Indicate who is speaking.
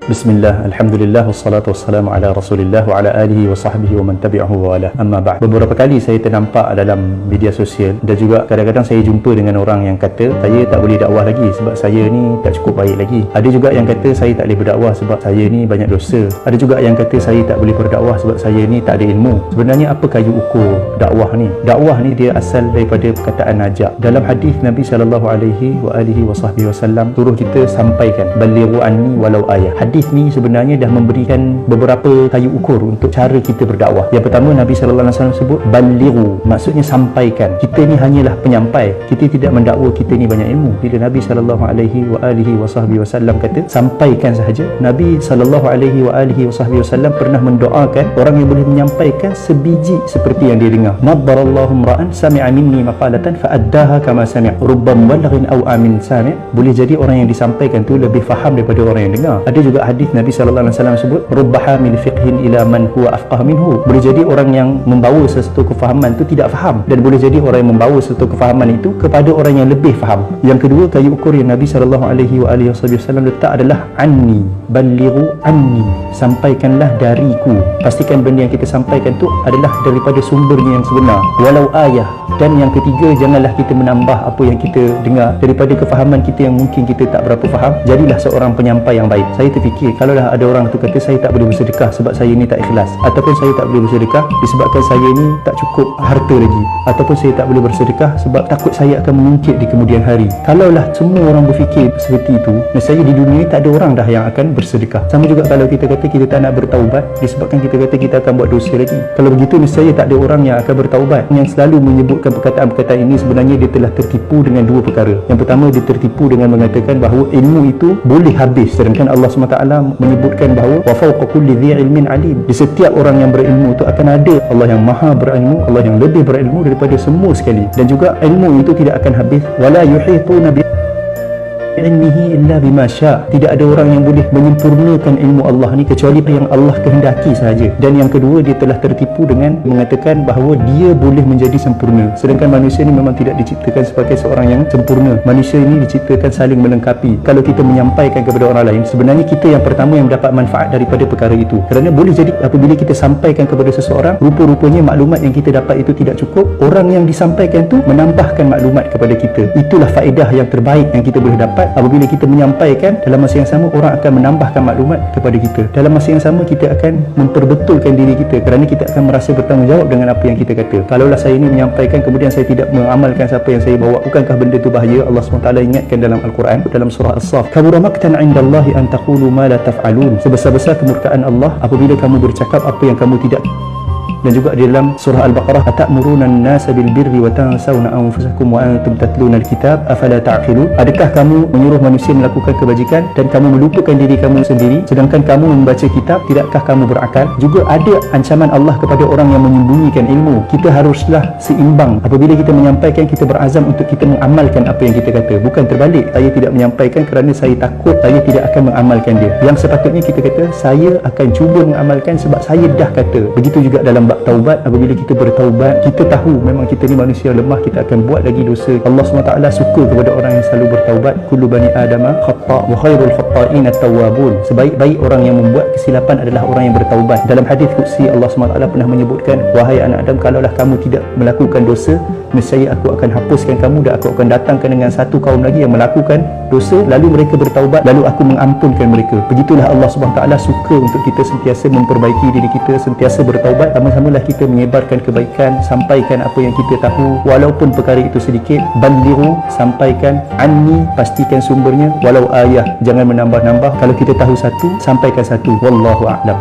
Speaker 1: Bismillah, Alhamdulillah, wassalatu wassalamu ala Rasulillah wa ala alihi wa sahbihi wa man tabi'ahu wa ala amma ba'd. Beberapa kali saya ternampak dalam media sosial dan juga kadang-kadang saya jumpa dengan orang yang kata saya tak boleh dakwah lagi sebab saya ni tak cukup baik lagi. Ada juga yang kata saya tak boleh berdakwah sebab saya ni banyak dosa. Ada juga yang kata saya tak boleh berdakwah sebab saya ni tak ada ilmu. Sebenarnya apa kayu ukur dakwah ni? Dakwah ni dia asal daripada perkataan najak. Dalam hadis Nabi SAW suruh kita sampaikan balighu anni walau ayah. Hadis ni sebenarnya dah memberikan beberapa kayu ukur untuk cara kita berdakwah. Yang pertama, Nabi SAW sebut balighu, maksudnya sampaikan. Kita ni hanyalah penyampai, kita tidak mendakwa kita ni banyak ilmu. Bila Nabi SAW kata sampaikan sahaja, Nabi SAW pernah mendoakan orang yang boleh menyampaikan sebiji seperti yang dia dengar. Nadbarallahu ra'an sami'a minni maqalatan fa'addaha kama sami', rubba muballighin aw amin sami'. Boleh jadi orang yang disampaikan tu lebih faham daripada orang yang dengar. Ada juga hadis Nabi SAW sebut rubba hamil fiqhin ila man huwa afqah minhu. Boleh jadi orang yang membawa sesuatu kefahaman tu tidak faham, dan boleh jadi orang yang membawa sesuatu kefahaman itu kepada orang yang lebih faham. Yang kedua, kayu ukur yang Nabi SAW letak adalah anni, balighu anni, sampaikanlah dariku. Pastikan benda yang kita sampaikan tu adalah daripada sumbernya yang sebenar, walau ayah. Dan yang ketiga, janganlah kita menambah apa yang kita dengar daripada kefahaman kita yang mungkin kita tak berapa faham. Jadilah seorang penyampai yang baik. Saya terfikir, kalaulah ada orang tu kata saya tak boleh bersedekah sebab saya ni tak ikhlas, ataupun saya tak boleh bersedekah disebabkan saya ni tak cukup harta lagi, ataupun saya tak boleh bersedekah sebab takut saya akan mengungkit di kemudian hari. Kalaulah semua orang berfikir seperti itu, nescaya di dunia ni tak ada orang dah yang akan bersedekah. Sama juga kalau kita kata kita tak nak bertaubat disebabkan kita kata kita akan buat dosa lagi. Kalau begitu, nescaya tak ada orang yang akan bertaubat. Yang selalu menyebutkan perkataan-perkataan ini sebenarnya dia telah tertipu dengan dua perkara. Yang pertama, dia tertipu dengan mengatakan bahawa ilmu itu boleh habis, sedangkan Allah SWT menyebutkan bahawa wa fawqa kulli dhi ilmin alim. Di setiap orang yang berilmu itu akan ada Allah yang maha berilmu, Allah yang lebih berilmu daripada semua sekali. Dan juga ilmu itu tidak akan habis. Wala yuhituna bi ilmihi illa bima sya'. Tidak ada orang yang boleh menyempurnakan ilmu Allah ni kecuali yang Allah kehendaki sahaja. Dan yang kedua, dia telah tertipu dengan mengatakan bahawa dia boleh menjadi sempurna, sedangkan manusia ni memang tidak diciptakan sebagai seorang yang sempurna. Manusia ini diciptakan saling melengkapi. Kalau kita menyampaikan kepada orang lain, sebenarnya kita yang pertama yang mendapat manfaat daripada perkara itu. Kerana boleh jadi apabila kita sampaikan kepada seseorang, rupa-rupanya maklumat yang kita dapat itu tidak cukup, orang yang disampaikan tu menambahkan maklumat kepada kita. Itulah faedah yang terbaik yang kita boleh dapat apabila kita menyampaikan. Dalam masa yang sama, orang akan menambahkan maklumat kepada kita. Dalam masa yang sama, kita akan memperbetulkan diri kita kerana kita akan merasa bertanggungjawab dengan apa yang kita kata. Kalaulah saya ini menyampaikan kemudian saya tidak mengamalkan siapa yang saya bawa, bukankah benda itu bahaya? Allah SWT ingatkan dalam Al-Quran, dalam surah As-Saff, kabura maqtan 'indallahi an taqulu ma la taf'alun. Sebesar-besar kemurkaan Allah apabila kamu bercakap apa yang kamu tidak. Dan juga di dalam surah Al-Baqarah, atamuruna an-nasa bil birri wa tansawna anfusakum wa antum tatluna al-kitab afala ta'qilun. Adakah kamu menyuruh manusia melakukan kebajikan dan kamu melupakan diri kamu sendiri sedangkan kamu membaca kitab? Tidakkah kamu berakal? Juga ada ancaman Allah kepada orang yang menyembunyikan ilmu. Kita haruslah seimbang. Apabila kita menyampaikan, kita berazam untuk kita mengamalkan apa yang kita kata, bukan terbalik. Saya tidak menyampaikan kerana saya takut saya tidak akan mengamalkan dia. Yang sepatutnya kita kata, saya akan cuba mengamalkan sebab saya dah kata. Begitu juga dalam bab taubat. Apabila kita bertaubat, kita tahu memang kita ni manusia lemah, kita akan buat lagi dosa. Allah SWT suka kepada orang yang selalu bertaubat. Kullu bani adama khata' wa khairul khata'in at-tawwabun. Sebaik-baik orang yang membuat kesilapan adalah orang yang bertaubat. Dalam hadis qudsi, Allah SWT pernah menyebutkan, wahai anak Adam, kalaulah kamu tidak melakukan dosa, nescaya aku akan hapuskan kamu dan aku akan datangkan dengan satu kaum lagi yang melakukan dosa, lalu mereka bertaubat, lalu aku mengampunkan mereka. Begitulah Allah SWT suka untuk kita sentiasa memperbaiki diri kita, sentiasa bertaubat. Sama-samalah kita menyebarkan kebaikan, sampaikan apa yang kita tahu walaupun perkara itu sedikit. Balighu, sampaikan. Anni, pastikan sumbernya. Walau ayah, jangan menambah-nambah. Kalau kita tahu satu, sampaikan satu. Wallahu a'lam.